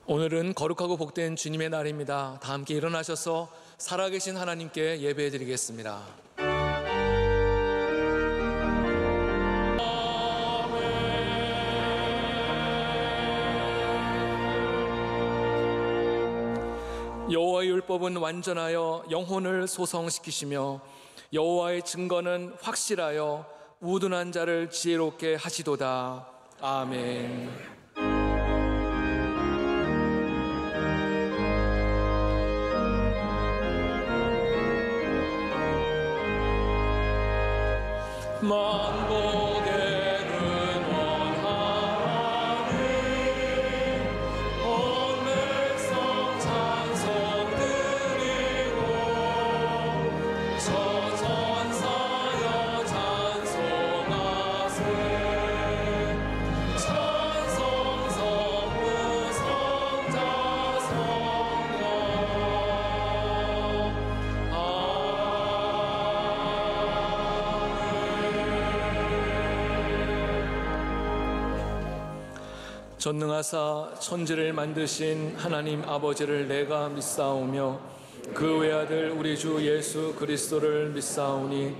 오늘은 거룩하고 복된 주님의 날입니다. 다 함께 일어나셔서 살아계신 하나님께 예배해 드리겠습니다. 여호와의 율법은 완전하여 영혼을 소성시키시며 여호와의 증거는 확실하여 우둔한 자를 지혜롭게 하시도다. 아멘. 만복에는 원하나니 온 백성 찬송 드리고 저전사여 찬송하세. 찬송 성부 성자 성령 전능하사 천지를 만드신 하나님 아버지를 내가 믿사오며 그 외아들 우리 주 예수 그리스도를 믿사오니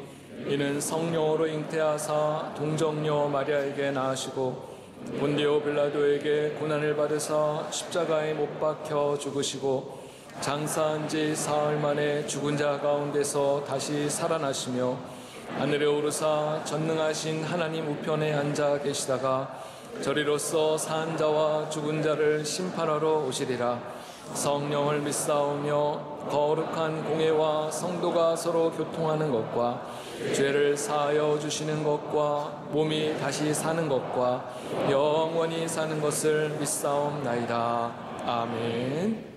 이는 성령으로 잉태하사 동정녀 마리아에게 낳으시고 본디오 빌라도에게 고난을 받으사 십자가에 못 박혀 죽으시고 장사한 지 사흘 만에 죽은 자 가운데서 다시 살아나시며 하늘에 오르사 전능하신 하나님 우편에 앉아 계시다가 저리로서 산 자와 죽은 자를 심판하러 오시리라. 성령을 믿사오며 거룩한 공회와 성도가 서로 교통하는 것과 죄를 사하여 주시는 것과 몸이 다시 사는 것과 영원히 사는 것을 믿사옵나이다. 아멘.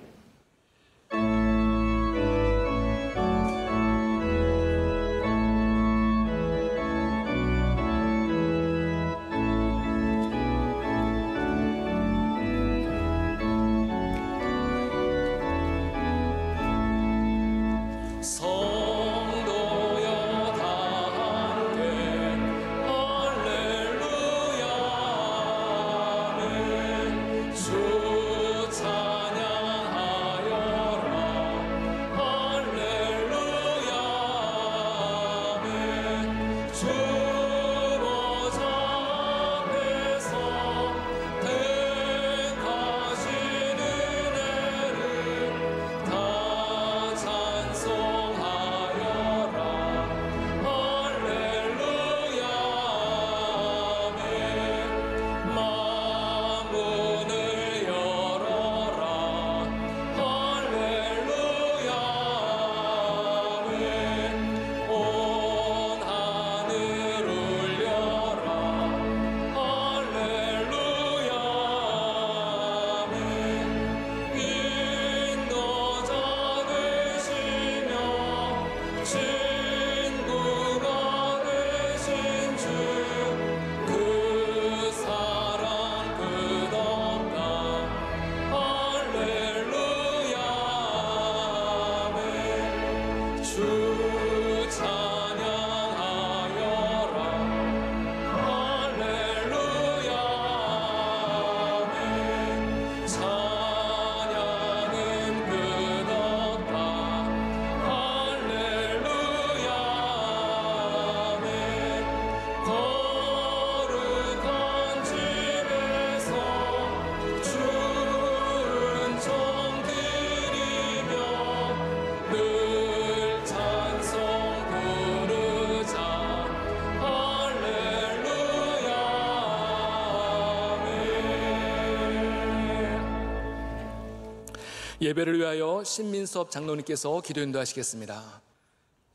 예배를 위하여 신민섭 장로님께서 기도 인도하시겠습니다.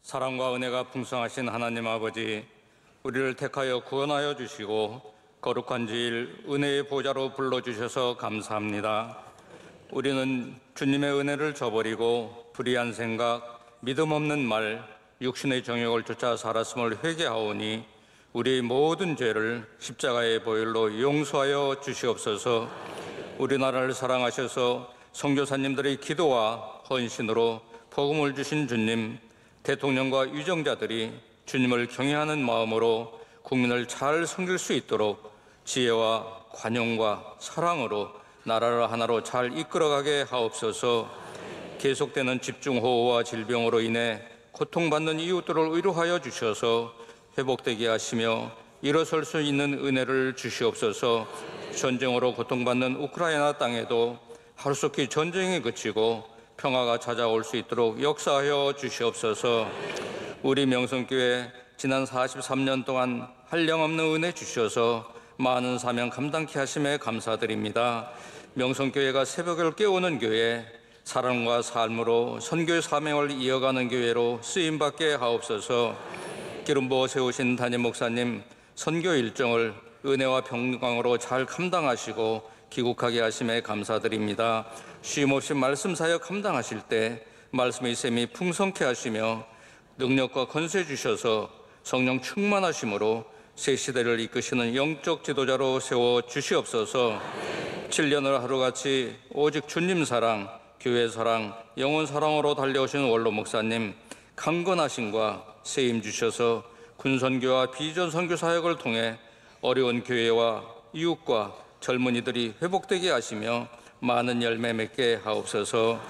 사랑과 은혜가 풍성하신 하나님 아버지, 우리를 택하여 구원하여 주시고 거룩한 주일 은혜의 보좌로 불러주셔서 감사합니다. 우리는 주님의 은혜를 저버리고 불의한 생각, 믿음 없는 말, 육신의 정욕을 쫓아 살았음을 회개하오니 우리의 모든 죄를 십자가의 보혈로 용서하여 주시옵소서. 우리나라를 사랑하셔서 선교사님들의 기도와 헌신으로 복음을 주신 주님, 대통령과 유정자들이 주님을 경외하는 마음으로 국민을 잘 섬길 수 있도록 지혜와 관용과 사랑으로 나라를 하나로 잘 이끌어가게 하옵소서. 계속되는 집중호우와 질병으로 인해 고통받는 이웃들을 위로하여 주셔서 회복되게 하시며 일어설 수 있는 은혜를 주시옵소서. 전쟁으로 고통받는 우크라이나 땅에도 하루속히 전쟁이 그치고 평화가 찾아올 수 있도록 역사하여 주시옵소서. 우리 명성교회 지난 43년 동안 한량없는 은혜 주셔서 많은 사명 감당케 하심에 감사드립니다. 명성교회가 새벽을 깨우는 교회, 사랑과 삶으로 선교의 사명을 이어가는 교회로 쓰임받게 하옵소서. 기름 부어 세우신 담임 목사님 선교 일정을 은혜와 평강으로 잘 감당하시고 귀국하게 하심에 감사드립니다. 쉼없이 말씀 사역 감당하실 때 말씀의 샘이 풍성케 하시며 능력과 권세 주셔서 성령 충만하심으로 새 시대를 이끄시는 영적 지도자로 세워 주시옵소서. 7년을 하루같이 오직 주님 사랑, 교회 사랑, 영혼 사랑으로 달려오신 원로 목사님 강건하심과 세임 주셔서 군선교와 비전 선교 사역을 통해 어려운 교회와 이웃과 젊은이들이 회복되게 하시며 많은 열매 맺게 하옵소서.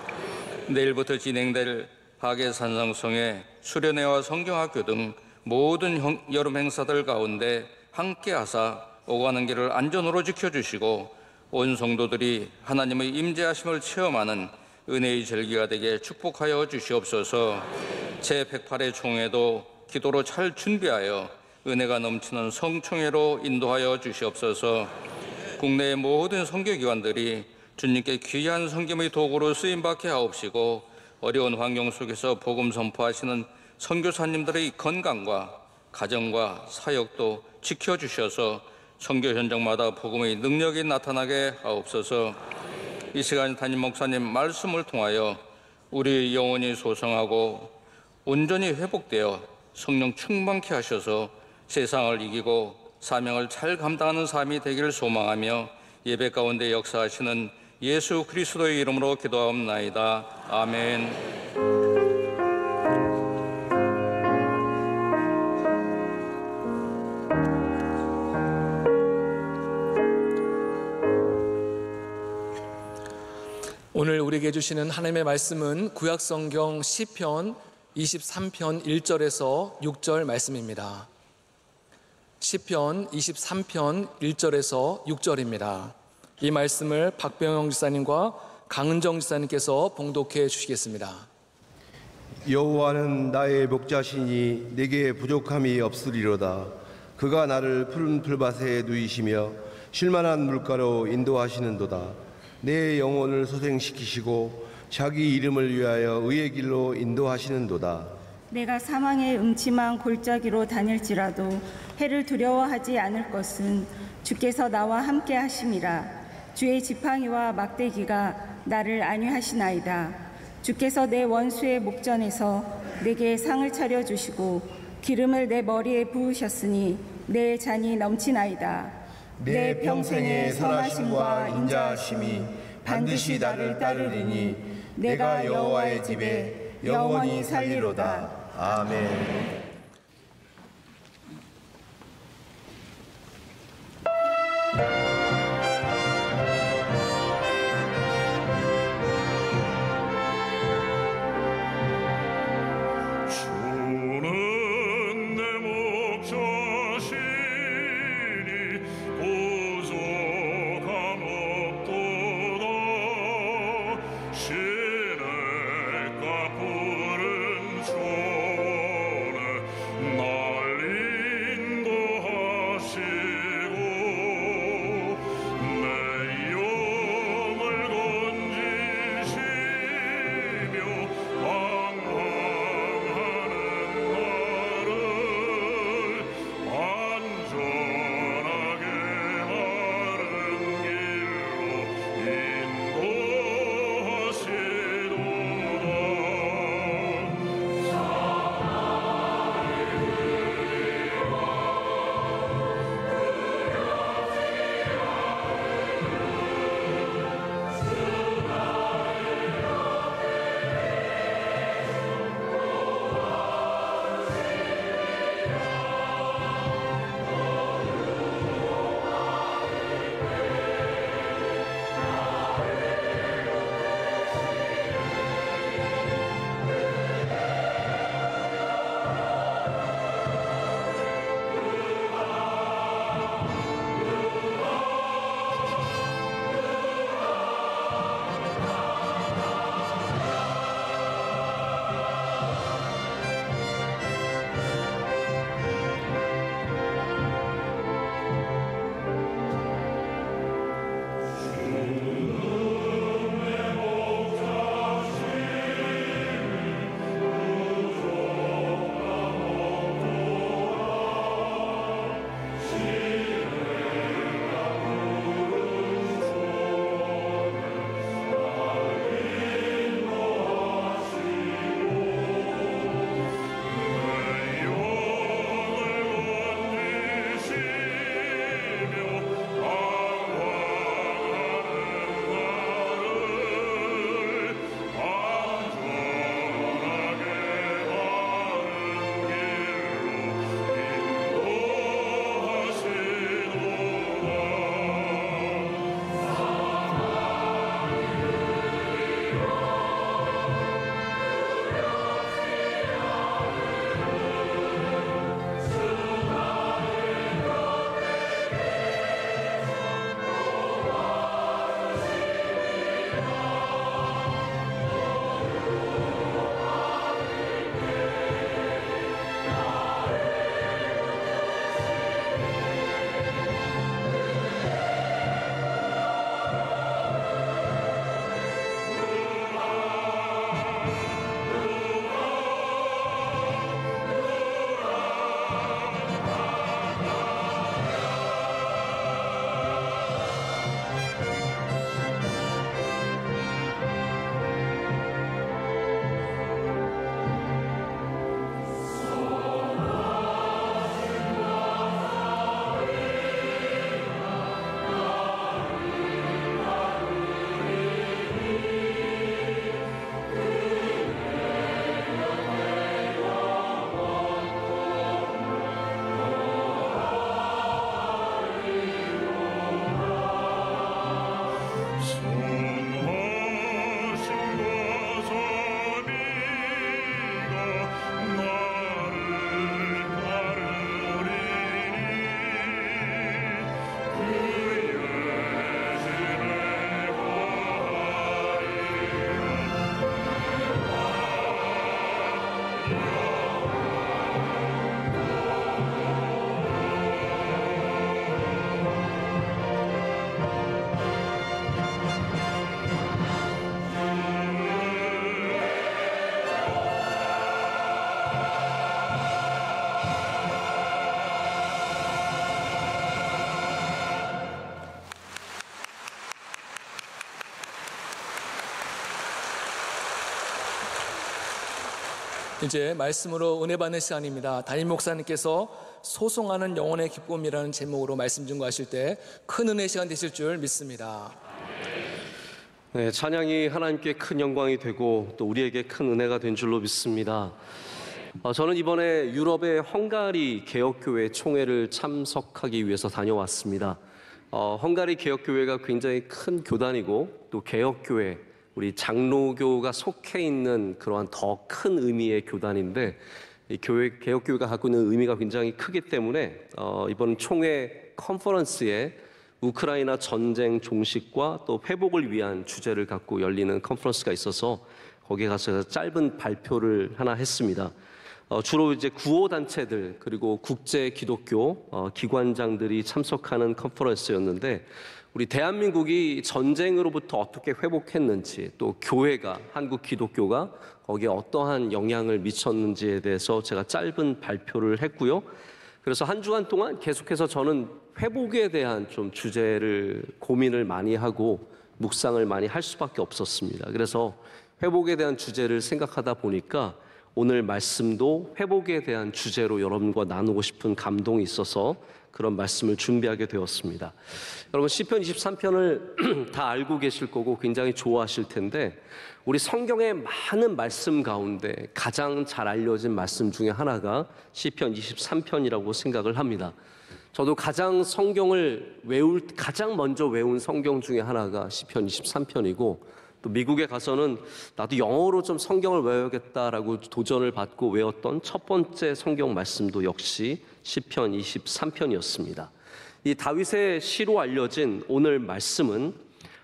내일부터 진행될 하계산상송회, 수련회와 성경학교 등 모든 여름 행사들 가운데 함께 하사 오가는 길을 안전으로 지켜주시고 온 성도들이 하나님의 임재하심을 체험하는 은혜의 절기가 되게 축복하여 주시옵소서. 제108회 총회도 기도로 잘 준비하여 은혜가 넘치는 성총회로 인도하여 주시옵소서. 국내의 모든 선교기관들이 주님께 귀한 섬김의 도구로 쓰임받게 하옵시고 어려운 환경 속에서 복음 선포하시는 선교사님들의 건강과 가정과 사역도 지켜주셔서 선교 현장마다 복음의 능력이 나타나게 하옵소서. 이 시간 담임 목사님 말씀을 통하여 우리 영혼이 소성하고 온전히 회복되어 성령 충만케 하셔서 세상을 이기고 사명을 잘 감당하는 삶이 되기를 소망하며 예배 가운데 역사하시는 예수 그리스도의 이름으로 기도하옵나이다. 아멘. 오늘 우리에게 주시는 하나님의 말씀은 구약성경 시편 23편 1절에서 6절 말씀입니다. 시편 23편 1절에서 6절입니다. 이 말씀을 박병영 지사님과 강은정 지사님께서 봉독해 주시겠습니다. 여호와는 나의 목자시니 내게 부족함이 없으리로다. 그가 나를 푸른 풀밭에 누이시며 쉴만한 물가로 인도하시는도다. 내 영혼을 소생시키시고 자기 이름을 위하여 의의 길로 인도하시는도다. 내가 사망의 음침한 골짜기로 다닐지라도 해를 두려워하지 않을 것은 주께서 나와 함께 하심이라. 주의 지팡이와 막대기가 나를 안위하시나이다. 주께서 내 원수의 목전에서 내게 상을 차려주시고 기름을 내 머리에 부으셨으니 내 잔이 넘치나이다. 내 평생의 선하심과 인자하심이 반드시 나를 따르리니 내가 여호와의 집에 영원히 살리로다. 아멘. 이제 말씀으로 은혜 받는 시간입니다. 담임 목사님께서 소송하는 영혼의 기쁨이라는 제목으로 말씀 증거하실 때 큰 은혜 시간 되실 줄 믿습니다. 네, 찬양이 하나님께 큰 영광이 되고 또 우리에게 큰 은혜가 된 줄로 믿습니다. 저는 이번에 유럽의 헝가리 개혁교회 총회를 참석하기 위해서 다녀왔습니다. 헝가리 개혁교회가 굉장히 큰 교단이고 또 개혁교회, 우리 장로교가 속해 있는 그러한 더 큰 의미의 교단인데, 이 개혁교회가 갖고 있는 의미가 굉장히 크기 때문에 이번 총회 컨퍼런스에 우크라이나 전쟁 종식과 또 회복을 위한 주제를 갖고 열리는 컨퍼런스가 있어서 거기에 가서 짧은 발표를 하나 했습니다. 주로 이제 구호단체들 그리고 국제 기독교 기관장들이 참석하는 컨퍼런스였는데, 우리 대한민국이 전쟁으로부터 어떻게 회복했는지, 또 교회가, 한국 기독교가 거기에 어떠한 영향을 미쳤는지에 대해서 제가 짧은 발표를 했고요. 그래서 한 주간 동안 계속해서 저는 회복에 대한 좀 주제를 고민을 많이 하고 묵상을 많이 할 수밖에 없었습니다. 그래서 회복에 대한 주제를 생각하다 보니까 오늘 말씀도 회복에 대한 주제로 여러분과 나누고 싶은 감동이 있어서 그런 말씀을 준비하게 되었습니다. 여러분, 시편 23편을 다 알고 계실 거고 굉장히 좋아하실 텐데, 우리 성경의 많은 말씀 가운데 가장 잘 알려진 말씀 중에 하나가 시편 23편이라고 생각을 합니다. 저도 가장 먼저 외운 성경 중에 하나가 시편 23편이고, 또 미국에 가서는 나도 영어로 좀 성경을 외워야겠다라고 도전을 받고 외웠던 첫 번째 성경 말씀도 역시 시편 23편이었습니다. 이 다윗의 시로 알려진 오늘 말씀은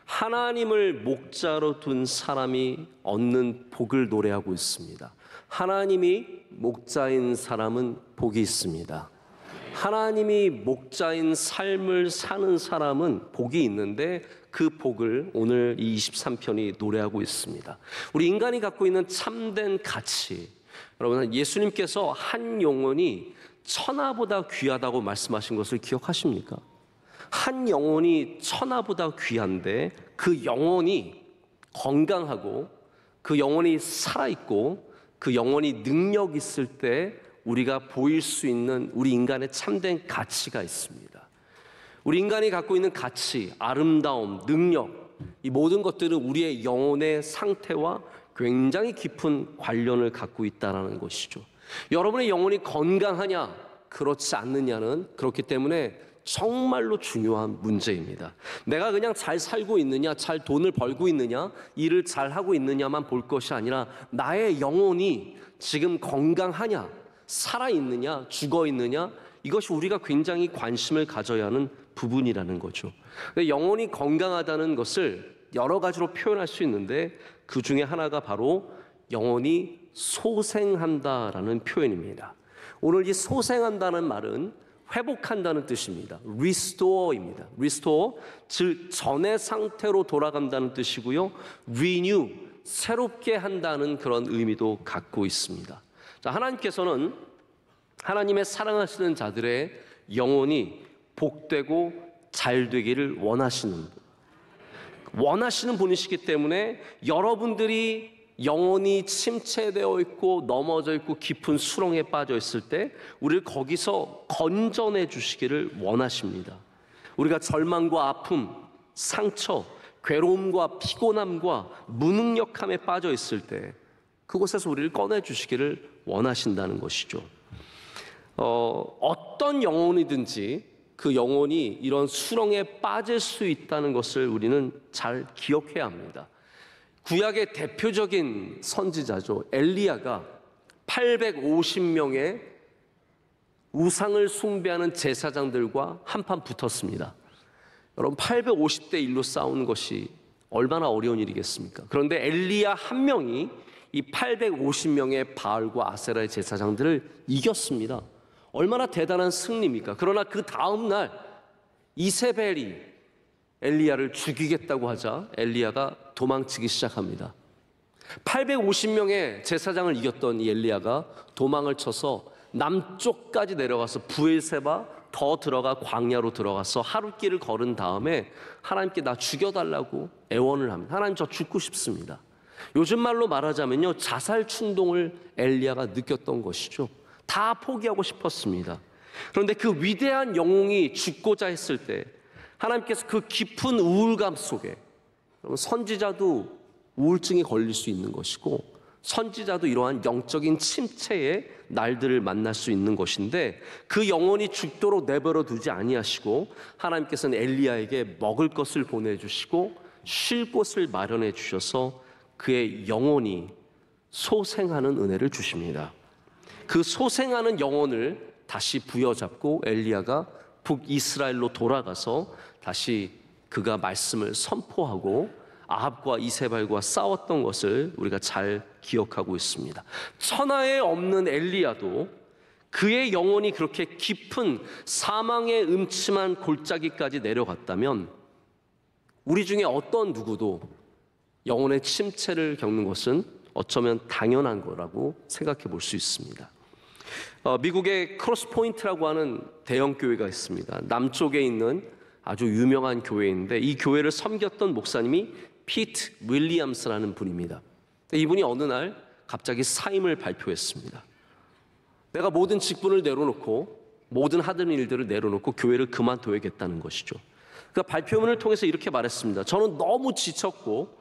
하나님을 목자로 둔 사람이 얻는 복을 노래하고 있습니다. 하나님이 목자인 사람은 복이 있습니다. 하나님이 목자인 삶을 사는 사람은 복이 있는데, 그 복을 오늘 이 23편이 노래하고 있습니다. 우리 인간이 갖고 있는 참된 가치, 여러분, 예수님께서 한 영혼이 천하보다 귀하다고 말씀하신 것을 기억하십니까? 한 영혼이 천하보다 귀한데 그 영혼이 건강하고 그 영혼이 살아있고 그 영혼이 능력 있을 때 우리가 보일 수 있는 우리 인간의 참된 가치가 있습니다. 우리 인간이 갖고 있는 가치, 아름다움, 능력, 이 모든 것들은 우리의 영혼의 상태와 굉장히 깊은 관련을 갖고 있다는 것이죠. 여러분의 영혼이 건강하냐, 그렇지 않느냐는 그렇기 때문에 정말로 중요한 문제입니다. 내가 그냥 잘 살고 있느냐, 잘 돈을 벌고 있느냐, 일을 잘 하고 있느냐만 볼 것이 아니라 나의 영혼이 지금 건강하냐, 살아있느냐, 죽어있느냐, 이것이 우리가 굉장히 관심을 가져야 하는 부분이라는 거죠. 영혼이 건강하다는 것을 여러 가지로 표현할 수 있는데, 그 중에 하나가 바로 영혼이 소생한다라는 표현입니다. 오늘 이 소생한다는 말은 회복한다는 뜻입니다. restore입니다. restore, 즉 전의 상태로 돌아간다는 뜻이고요. renew, 새롭게 한다는 그런 의미도 갖고 있습니다. 자, 하나님께서는 하나님의 사랑하시는 자들의 영혼이 복되고 잘 되기를 원하시는 분이시기 때문에, 여러분들이 영혼이 침체되어 있고 넘어져 있고 깊은 수렁에 빠져 있을 때 우리를 거기서 건져내 주시기를 원하십니다. 우리가 절망과 아픔, 상처, 괴로움과 피곤함과 무능력함에 빠져 있을 때 그곳에서 우리를 꺼내 주시기를 원하신다는 것이죠. 어떤 영혼이든지 그 영혼이 이런 수렁에 빠질 수 있다는 것을 우리는 잘 기억해야 합니다. 구약의 대표적인 선지자죠. 엘리야가 850명의 우상을 숭배하는 제사장들과 한판 붙었습니다. 여러분, 850대 1로 싸우는 것이 얼마나 어려운 일이겠습니까? 그런데 엘리야 한 명이 이 850명의 바알과 아세라의 제사장들을 이겼습니다. 얼마나 대단한 승리입니까? 그러나 그 다음 날 이세벨이 엘리야를 죽이겠다고 하자 엘리야가 도망치기 시작합니다. 850명의 제사장을 이겼던 이 엘리야가 도망을 쳐서 남쪽까지 내려가서 부엘세바 더 들어가 광야로 들어가서 하룻길을 걸은 다음에 하나님께 나 죽여달라고 애원을 합니다. 하나님, 저 죽고 싶습니다. 요즘 말로 말하자면요, 자살 충동을 엘리야가 느꼈던 것이죠. 다 포기하고 싶었습니다. 그런데 그 위대한 영웅이 죽고자 했을 때 하나님께서 그 깊은 우울감 속에, 선지자도 우울증이 걸릴 수 있는 것이고 선지자도 이러한 영적인 침체의 날들을 만날 수 있는 것인데, 그 영혼이 죽도록 내버려 두지 아니하시고 하나님께서는 엘리야에게 먹을 것을 보내주시고 쉴 곳을 마련해 주셔서 그의 영혼이 소생하는 은혜를 주십니다. 그 소생하는 영혼을 다시 부여잡고 엘리야가 북이스라엘로 돌아가서 다시 그가 말씀을 선포하고 아합과 이세발과 싸웠던 것을 우리가 잘 기억하고 있습니다. 천하에 없는 엘리야도 그의 영혼이 그렇게 깊은 사망의 음침한 골짜기까지 내려갔다면 우리 중에 어떤 누구도 영혼의 침체를 겪는 것은 어쩌면 당연한 거라고 생각해 볼 수 있습니다. 미국의 크로스포인트라고 하는 대형 교회가 있습니다. 남쪽에 있는 아주 유명한 교회인데 이 교회를 섬겼던 목사님이 피트 윌리엄스라는 분입니다. 이분이 어느 날 갑자기 사임을 발표했습니다. 내가 모든 직분을 내려놓고 모든 하던 일들을 내려놓고 교회를 그만둬야겠다는 것이죠. 그러니까 발표문을 통해서 이렇게 말했습니다. 저는 너무 지쳤고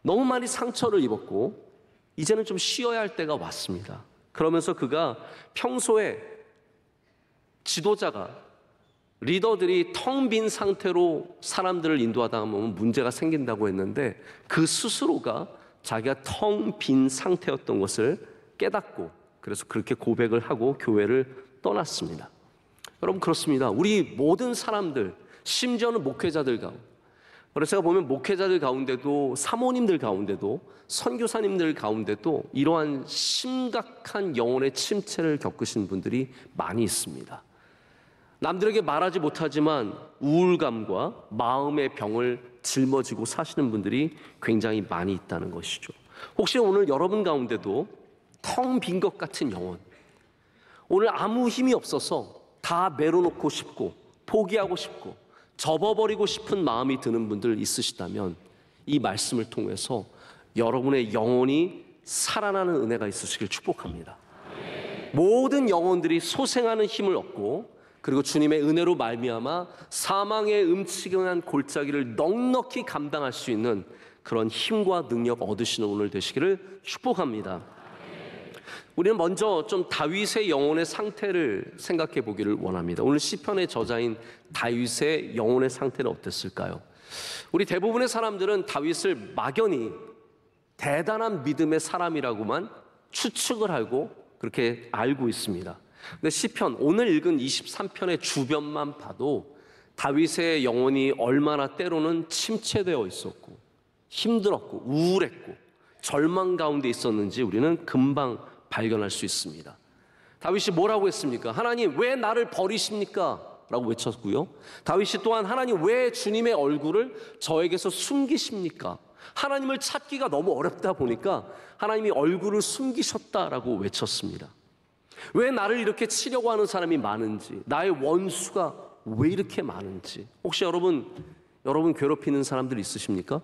너무 많이 상처를 입었고 이제는 좀 쉬어야 할 때가 왔습니다. 그러면서 그가 평소에 지도자가, 리더들이 텅 빈 상태로 사람들을 인도하다 보면 문제가 생긴다고 했는데 그 스스로가 자기가 텅 빈 상태였던 것을 깨닫고 그래서 그렇게 고백을 하고 교회를 떠났습니다. 여러분, 그렇습니다. 우리 모든 사람들, 심지어는 목회자들 가운데, 그래서 제가 보면 목회자들 가운데도, 사모님들 가운데도, 선교사님들 가운데도 이러한 심각한 영혼의 침체를 겪으신 분들이 많이 있습니다. 남들에게 말하지 못하지만 우울감과 마음의 병을 짊어지고 사시는 분들이 굉장히 많이 있다는 것이죠. 혹시 오늘 여러분 가운데도 텅 빈 것 같은 영혼, 오늘 아무 힘이 없어서 다 메워놓고 싶고 포기하고 싶고 접어버리고 싶은 마음이 드는 분들 있으시다면 이 말씀을 통해서 여러분의 영혼이 살아나는 은혜가 있으시길 축복합니다. 모든 영혼들이 소생하는 힘을 얻고 그리고 주님의 은혜로 말미암아 사망의 음침한 골짜기를 넉넉히 감당할 수 있는 그런 힘과 능력 얻으시는 오늘 되시기를 축복합니다. 우리는 먼저 좀 다윗의 영혼의 상태를 생각해 보기를 원합니다. 오늘 시편의 저자인 다윗의 영혼의 상태는 어땠을까요? 우리 대부분의 사람들은 다윗을 막연히 대단한 믿음의 사람이라고만 추측을 하고 그렇게 알고 있습니다. 근데 시편, 오늘 읽은 23편의 주변만 봐도 다윗의 영혼이 얼마나 때로는 침체되어 있었고 힘들었고 우울했고 절망 가운데 있었는지 우리는 금방 발견할 수 있습니다. 다윗이 뭐라고 했습니까? 하나님, 왜 나를 버리십니까? 라고 외쳤고요. 다윗이 또한 하나님, 왜 주님의 얼굴을 저에게서 숨기십니까? 하나님을 찾기가 너무 어렵다 보니까 하나님이 얼굴을 숨기셨다라고 외쳤습니다. 왜 나를 이렇게 치려고 하는 사람이 많은지, 나의 원수가 왜 이렇게 많은지. 혹시 여러분 괴롭히는 사람들 있으십니까?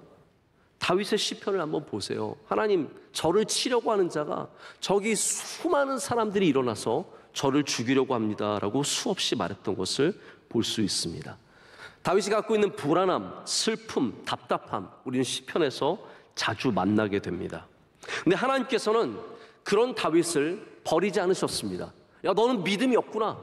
다윗의 시편을 한번 보세요. 하나님, 저를 치려고 하는 자가 저기 수많은 사람들이 일어나서 저를 죽이려고 합니다라고 수없이 말했던 것을 볼 수 있습니다. 다윗이 갖고 있는 불안함, 슬픔, 답답함, 우리는 시편에서 자주 만나게 됩니다. 근데 하나님께서는 그런 다윗을 버리지 않으셨습니다. 야, 너는 믿음이 없구나.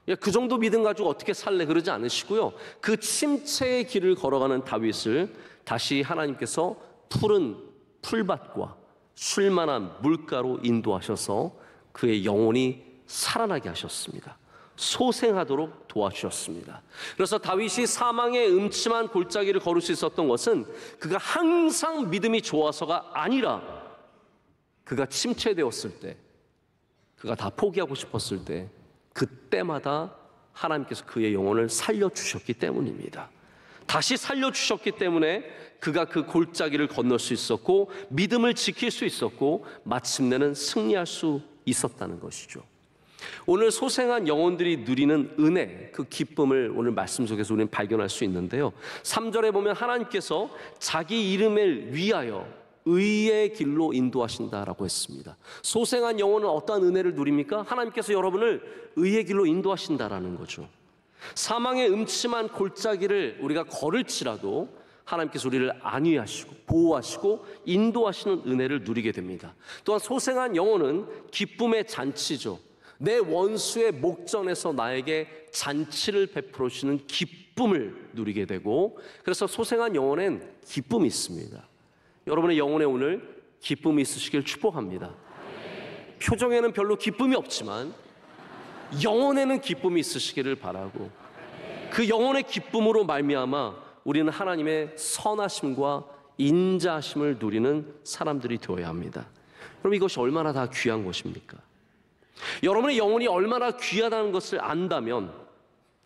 야, 그 정도 믿음 가지고 어떻게 살래? 그러지 않으시고요. 그 침체의 길을 걸어가는 다윗을 다시 하나님께서 푸른 풀밭과 쉴만한 물가로 인도하셔서 그의 영혼이 살아나게 하셨습니다. 소생하도록 도와주셨습니다. 그래서 다윗이 사망의 음침한 골짜기를 걸을 수 있었던 것은 그가 항상 믿음이 좋아서가 아니라 그가 침체되었을 때, 그가 다 포기하고 싶었을 때, 그때마다 하나님께서 그의 영혼을 살려주셨기 때문입니다. 다시 살려주셨기 때문에 그가 그 골짜기를 건널 수 있었고 믿음을 지킬 수 있었고 마침내는 승리할 수 있었다는 것이죠. 오늘 소생한 영혼들이 누리는 은혜, 그 기쁨을 오늘 말씀 속에서 우리는 발견할 수 있는데요. 3절에 보면 하나님께서 자기 이름을 위하여 의의 길로 인도하신다라고 했습니다. 소생한 영혼은 어떠한 은혜를 누립니까? 하나님께서 여러분을 의의 길로 인도하신다라는 거죠. 사망의 음침한 골짜기를 우리가 걸을지라도 하나님께서 우리를 안위하시고 보호하시고 인도하시는 은혜를 누리게 됩니다. 또한 소생한 영혼은 기쁨의 잔치죠. 내 원수의 목전에서 나에게 잔치를 베풀어 주시는 기쁨을 누리게 되고, 그래서 소생한 영혼엔 기쁨이 있습니다. 여러분의 영혼에 오늘 기쁨이 있으시길 축복합니다. 표정에는 별로 기쁨이 없지만 영혼에는 기쁨이 있으시기를 바라고, 그 영혼의 기쁨으로 말미암아 우리는 하나님의 선하심과 인자하심을 누리는 사람들이 되어야 합니다. 그럼 이것이 얼마나 다 귀한 것입니까? 여러분의 영혼이 얼마나 귀하다는 것을 안다면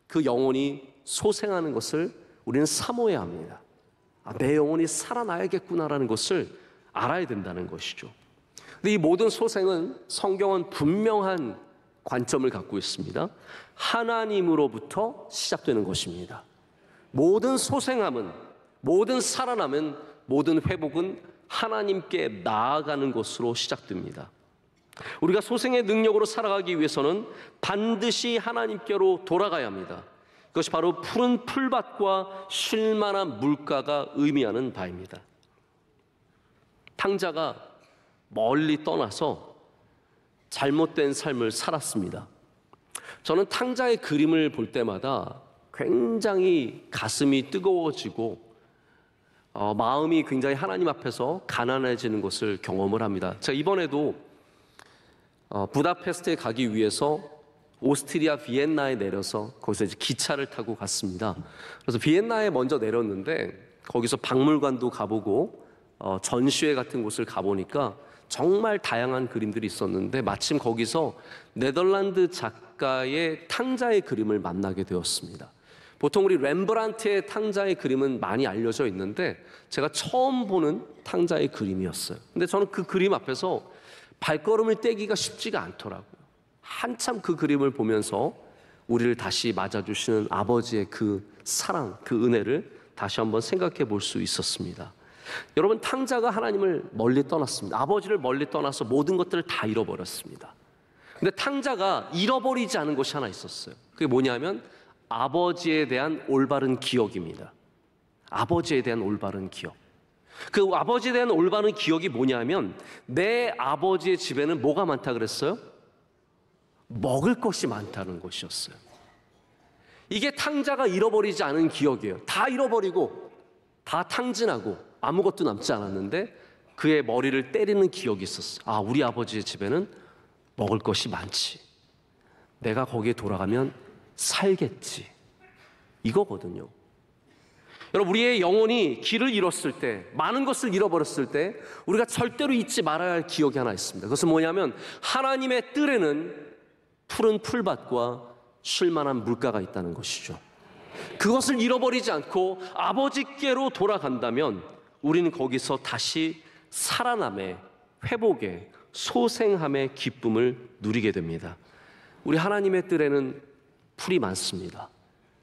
그 영혼이 소생하는 것을 우리는 사모해야 합니다. 내 영혼이 살아나야겠구나라는 것을 알아야 된다는 것이죠. 근데 이 모든 소생은 성경은 분명한 관점을 갖고 있습니다. 하나님으로부터 시작되는 것입니다. 모든 소생함은, 모든 살아남은, 모든 회복은 하나님께 나아가는 것으로 시작됩니다. 우리가 소생의 능력으로 살아가기 위해서는 반드시 하나님께로 돌아가야 합니다. 그것이 바로 푸른 풀밭과 쉴만한 물가가 의미하는 바입니다. 탕자가 멀리 떠나서 잘못된 삶을 살았습니다. 저는 탕자의 그림을 볼 때마다 굉장히 가슴이 뜨거워지고 마음이 굉장히 하나님 앞에서 가난해지는 것을 경험을 합니다. 제가 이번에도 부다페스트에 가기 위해서 오스트리아 비엔나에 내려서 거기서 이제 기차를 타고 갔습니다. 그래서 비엔나에 먼저 내렸는데 거기서 박물관도 가보고 전시회 같은 곳을 가보니까 정말 다양한 그림들이 있었는데 마침 거기서 네덜란드 작가의 탕자의 그림을 만나게 되었습니다. 보통 우리 렘브란트의 탕자의 그림은 많이 알려져 있는데 제가 처음 보는 탕자의 그림이었어요. 근데 저는 그 그림 앞에서 발걸음을 떼기가 쉽지가 않더라고요. 한참 그 그림을 보면서 우리를 다시 맞아주시는 아버지의 그 사랑, 그 은혜를 다시 한번 생각해 볼 수 있었습니다. 여러분, 탕자가 하나님을 멀리 떠났습니다. 아버지를 멀리 떠나서 모든 것들을 다 잃어버렸습니다. 근데 탕자가 잃어버리지 않은 것이 하나 있었어요. 그게 뭐냐면 아버지에 대한 올바른 기억입니다. 아버지에 대한 올바른 기억. 그 아버지에 대한 올바른 기억이 뭐냐면 내 아버지의 집에는 뭐가 많다 그랬어요? 먹을 것이 많다는 것이었어요. 이게 탕자가 잃어버리지 않은 기억이에요. 다 잃어버리고 다 탕진하고 아무것도 남지 않았는데 그의 머리를 때리는 기억이 있었어요. 아, 우리 아버지의 집에는 먹을 것이 많지. 내가 거기에 돌아가면 살겠지. 이거거든요. 여러분, 우리의 영혼이 길을 잃었을 때, 많은 것을 잃어버렸을 때 우리가 절대로 잊지 말아야 할 기억이 하나 있습니다. 그것은 뭐냐면 하나님의 뜰에는 푸른 풀밭과 쉴만한 물가가 있다는 것이죠. 그것을 잃어버리지 않고 아버지께로 돌아간다면 우리는 거기서 다시 살아남의, 회복의, 소생함의 기쁨을 누리게 됩니다. 우리 하나님의 뜰에는 풀이 많습니다.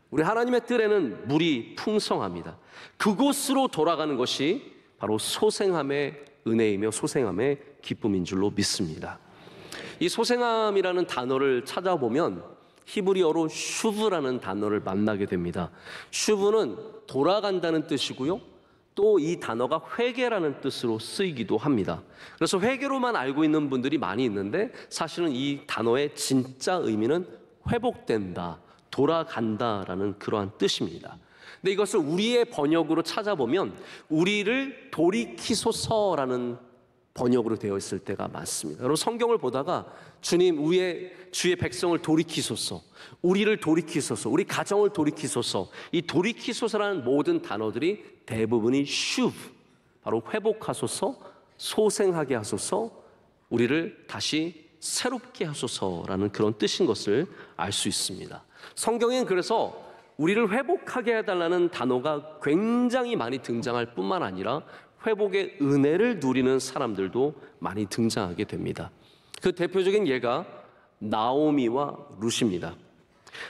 우리 하나님의 뜰에는 물이 풍성합니다. 그곳으로 돌아가는 것이 바로 소생함의 은혜이며 소생함의 기쁨인 줄로 믿습니다. 이 소생함이라는 단어를 찾아보면 히브리어로 슈브라는 단어를 만나게 됩니다. 슈브는 돌아간다는 뜻이고요. 또 이 단어가 회개라는 뜻으로 쓰이기도 합니다. 그래서 회개로만 알고 있는 분들이 많이 있는데 사실은 이 단어의 진짜 의미는 회복된다, 돌아간다라는 그러한 뜻입니다. 근데 이것을 우리의 번역으로 찾아보면 우리를 돌이키소서라는 번역으로 되어 있을 때가 많습니다. 여러분, 성경을 보다가 주님, 주의 백성을 돌이키소서, 우리를 돌이키소서, 우리 가정을 돌이키소서, 이 돌이키소서라는 모든 단어들이 대부분이 슈브, 바로 회복하소서, 소생하게 하소서, 우리를 다시 새롭게 하소서라는 그런 뜻인 것을 알 수 있습니다. 성경엔 그래서 우리를 회복하게 해달라는 단어가 굉장히 많이 등장할 뿐만 아니라 회복의 은혜를 누리는 사람들도 많이 등장하게 됩니다. 그 대표적인 예가 나오미와 룻입니다.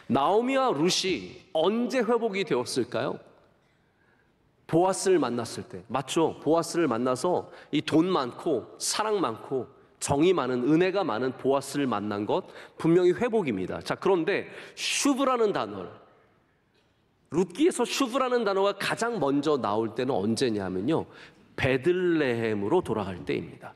나오미와 룻이 언제 회복이 되었을까요? 보아스를 만났을 때, 맞죠? 보아스를 만나서 이 돈 많고 사랑 많고 정이 많은, 은혜가 많은 보아스를 만난 것 분명히 회복입니다. 자, 그런데 슈브라는 단어, 룻기에서 슈브라는 단어가 가장 먼저 나올 때는 언제냐면요, 베들레헴으로 돌아갈 때입니다.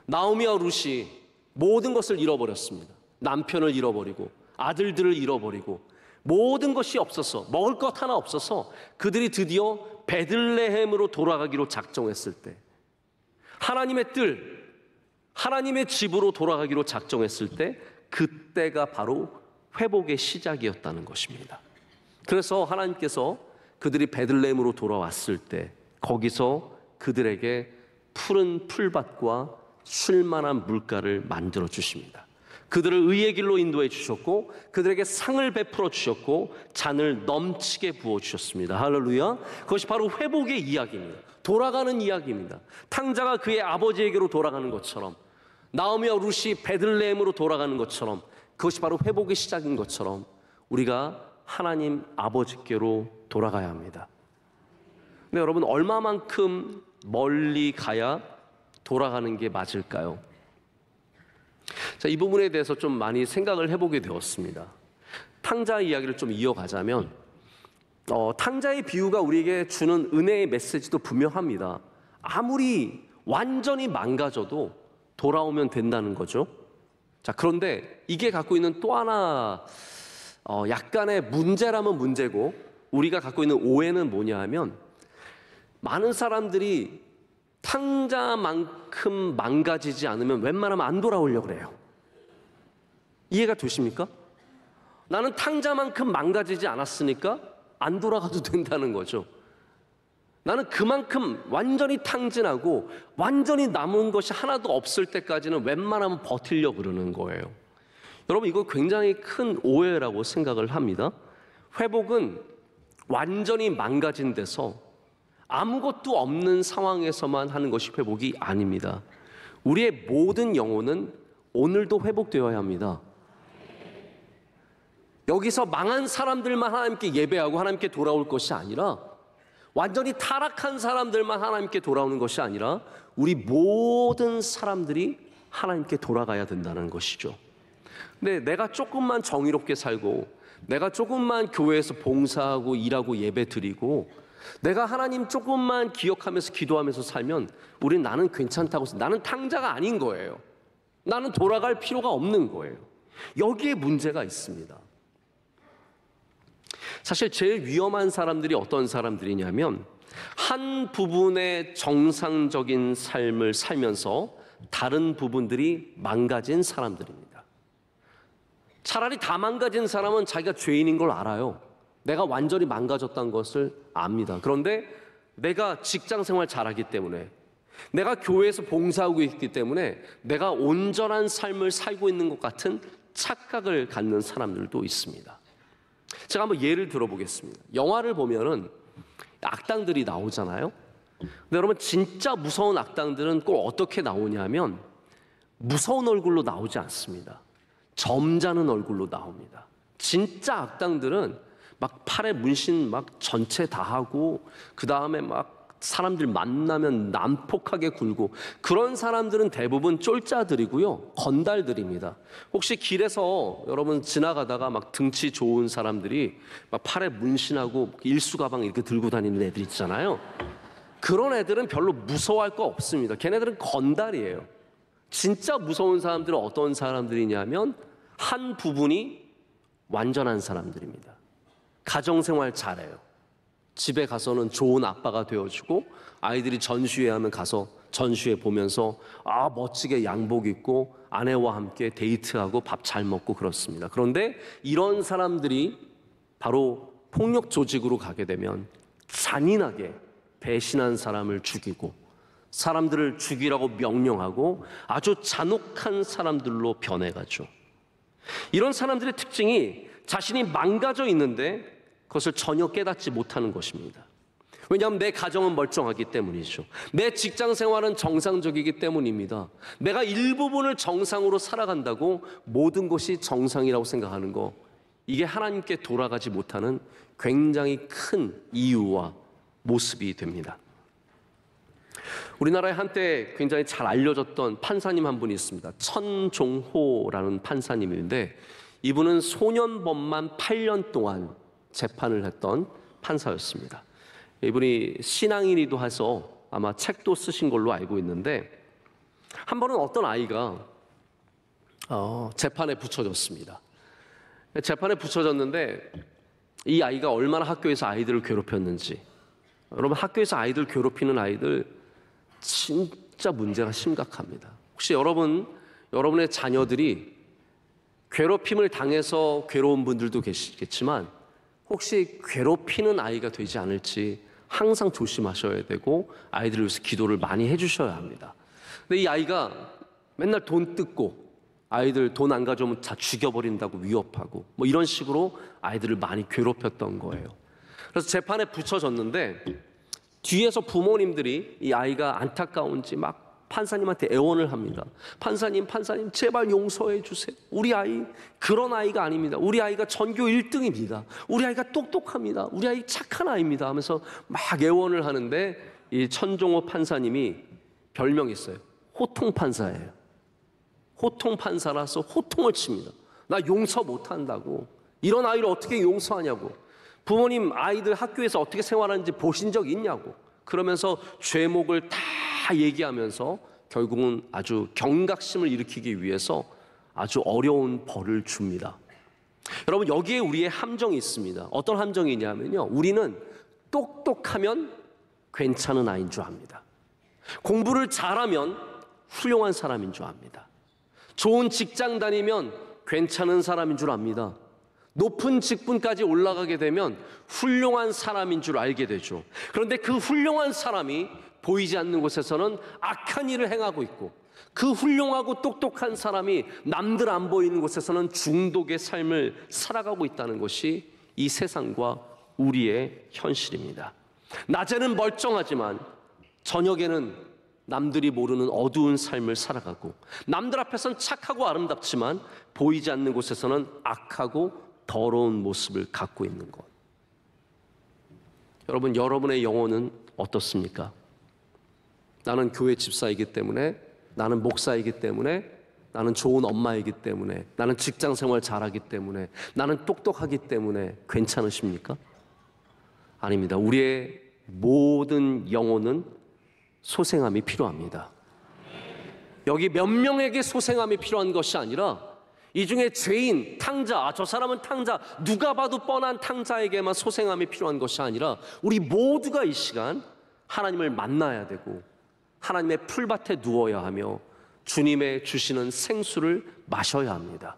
나오미와 룻이 모든 것을 잃어버렸습니다. 남편을 잃어버리고 아들들을 잃어버리고 모든 것이 없어서, 먹을 것 하나 없어서 그들이 드디어 베들레헴으로 돌아가기로 작정했을 때, 하나님의 뜰, 하나님의 집으로 돌아가기로 작정했을 때, 그때가 바로 회복의 시작이었다는 것입니다. 그래서 하나님께서 그들이 베들레헴으로 돌아왔을 때 거기서 그들에게 푸른 풀밭과 쉴만한 물가를 만들어 주십니다. 그들을 의의 길로 인도해 주셨고 그들에게 상을 베풀어 주셨고 잔을 넘치게 부어 주셨습니다. 할렐루야. 그것이 바로 회복의 이야기입니다. 돌아가는 이야기입니다. 탕자가 그의 아버지에게로 돌아가는 것처럼, 나오미와 룻이 베들레헴으로 돌아가는 것처럼, 그것이 바로 회복의 시작인 것처럼 우리가 하나님 아버지께로 돌아가야 합니다. 근데 여러분, 얼마만큼 멀리 가야 돌아가는 게 맞을까요? 자, 이 부분에 대해서 좀 많이 생각을 해보게 되었습니다. 탕자 이야기를 좀 이어가자면, 탕자의 비유가 우리에게 주는 은혜의 메시지도 분명합니다. 아무리 완전히 망가져도 돌아오면 된다는 거죠. 자, 그런데 이게 갖고 있는 또 하나 약간의 문제라면 문제고, 우리가 갖고 있는 오해는 뭐냐 하면, 많은 사람들이 탕자만큼 망가지지 않으면 웬만하면 안 돌아오려고 그래요. 이해가 되십니까? 나는 탕자만큼 망가지지 않았으니까 안 돌아가도 된다는 거죠. 나는 그만큼 완전히 탕진하고 완전히 남은 것이 하나도 없을 때까지는 웬만하면 버티려고 그러는 거예요. 여러분, 이거 굉장히 큰 오해라고 생각을 합니다. 회복은 완전히 망가진 데서 아무것도 없는 상황에서만 하는 것이 회복이 아닙니다. 우리의 모든 영혼은 오늘도 회복되어야 합니다. 여기서 망한 사람들만 하나님께 예배하고 하나님께 돌아올 것이 아니라, 완전히 타락한 사람들만 하나님께 돌아오는 것이 아니라 우리 모든 사람들이 하나님께 돌아가야 된다는 것이죠. 근데 내가 조금만 정의롭게 살고, 내가 조금만 교회에서 봉사하고 일하고 예배 드리고, 내가 하나님 조금만 기억하면서 기도하면서 살면 우린 나는 괜찮다고, 나는 탕자가 아닌 거예요. 나는 돌아갈 필요가 없는 거예요. 여기에 문제가 있습니다. 사실 제일 위험한 사람들이 어떤 사람들이냐면, 한 부분의 정상적인 삶을 살면서 다른 부분들이 망가진 사람들입니다. 차라리 다 망가진 사람은 자기가 죄인인 걸 알아요. 내가 완전히 망가졌다는 것을 압니다. 그런데 내가 직장 생활 잘하기 때문에, 내가 교회에서 봉사하고 있기 때문에 내가 온전한 삶을 살고 있는 것 같은 착각을 갖는 사람들도 있습니다. 제가 한번 예를 들어보겠습니다. 영화를 보면은 악당들이 나오잖아요. 근데 여러분, 진짜 무서운 악당들은 꼭 어떻게 나오냐면 무서운 얼굴로 나오지 않습니다. 점잖은 얼굴로 나옵니다. 진짜 악당들은 막 팔에 문신 막 전체 다 하고, 그 다음에 막 사람들 만나면 난폭하게 굴고, 그런 사람들은 대부분 쫄자들이고요, 건달들입니다. 혹시 길에서 여러분 지나가다가 막 등치 좋은 사람들이 막 팔에 문신하고 일수 가방 이렇게 들고 다니는 애들 있잖아요. 그런 애들은 별로 무서워할 거 없습니다. 걔네들은 건달이에요. 진짜 무서운 사람들은 어떤 사람들이냐면 한 부분이 완전한 사람들입니다. 가정생활 잘해요. 집에 가서는 좋은 아빠가 되어주고, 아이들이 전시회 하면 가서 전시회 보면서 멋지게 양복 입고 아내와 함께 데이트하고 밥 잘 먹고 그렇습니다. 그런데 이런 사람들이 바로 폭력 조직으로 가게 되면 잔인하게 배신한 사람을 죽이고, 사람들을 죽이라고 명령하고 아주 잔혹한 사람들로 변해가죠. 이런 사람들의 특징이 자신이 망가져 있는데 그것을 전혀 깨닫지 못하는 것입니다. 왜냐하면 내 가정은 멀쩡하기 때문이죠. 내 직장 생활은 정상적이기 때문입니다. 내가 일부분을 정상으로 살아간다고 모든 것이 정상이라고 생각하는 거, 이게 하나님께 돌아가지 못하는 굉장히 큰 이유와 모습이 됩니다. 우리나라에 한때 굉장히 잘 알려졌던 판사님 한 분이 있습니다. 천종호라는 판사님인데 이분은 소년범만 8년 동안 재판을 했던 판사였습니다. 이분이 신앙인이기도 해서 아마 책도 쓰신 걸로 알고 있는데 한 번은 어떤 아이가 재판에 붙여졌습니다. 재판에 붙여졌는데 이 아이가 얼마나 학교에서 아이들을 괴롭혔는지, 여러분 학교에서 아이들 괴롭히는 아이들 진짜 문제가 심각합니다. 혹시 여러분의 자녀들이 괴롭힘을 당해서 괴로운 분들도 계시겠지만 혹시 괴롭히는 아이가 되지 않을지 항상 조심하셔야 되고 아이들을 위해서 기도를 많이 해주셔야 합니다. 근데 이 아이가 맨날 돈 뜯고 아이들 돈 안 가져오면 다 죽여버린다고 위협하고 뭐 이런 식으로 아이들을 많이 괴롭혔던 거예요. 그래서 재판에 붙여졌는데 뒤에서 부모님들이 이 아이가 안타까운지 막 판사님한테 애원을 합니다. 판사님 제발 용서해 주세요. 우리 아이 그런 아이가 아닙니다. 우리 아이가 전교 1등입니다. 우리 아이가 똑똑합니다. 우리 아이 착한 아이입니다 하면서 막 애원을 하는데 이 천종호 판사님이 별명이 있어요. 호통 판사예요. 호통 판사라서 호통을 칩니다. 나 용서 못한다고. 이런 아이를 어떻게 용서하냐고. 부모님 아이들 학교에서 어떻게 생활하는지 보신 적 있냐고. 그러면서 죄목을 다 얘기하면서 결국은 아주 경각심을 일으키기 위해서 아주 어려운 벌을 줍니다. 여러분 여기에 우리의 함정이 있습니다. 어떤 함정이냐면요, 우리는 똑똑하면 괜찮은 아이인 줄 압니다. 공부를 잘하면 훌륭한 사람인 줄 압니다. 좋은 직장 다니면 괜찮은 사람인 줄 압니다. 높은 직분까지 올라가게 되면 훌륭한 사람인 줄 알게 되죠. 그런데 그 훌륭한 사람이 보이지 않는 곳에서는 악한 일을 행하고 있고, 그 훌륭하고 똑똑한 사람이 남들 안 보이는 곳에서는 중독의 삶을 살아가고 있다는 것이 이 세상과 우리의 현실입니다. 낮에는 멀쩡하지만 저녁에는 남들이 모르는 어두운 삶을 살아가고, 남들 앞에서는 착하고 아름답지만 보이지 않는 곳에서는 악하고 더러운 모습을 갖고 있는 것. 여러분, 여러분의 영혼은 어떻습니까? 나는 교회 집사이기 때문에, 나는 목사이기 때문에, 나는 좋은 엄마이기 때문에, 나는 직장 생활 잘하기 때문에, 나는 똑똑하기 때문에 괜찮으십니까? 아닙니다. 우리의 모든 영혼은 소생함이 필요합니다. 여기 몇 명에게 소생함이 필요한 것이 아니라 이 중에 죄인, 탕자, 저 사람은 탕자, 누가 봐도 뻔한 탕자에게만 소생함이 필요한 것이 아니라 우리 모두가 이 시간 하나님을 만나야 되고 하나님의 풀밭에 누워야 하며 주님의 주시는 생수를 마셔야 합니다.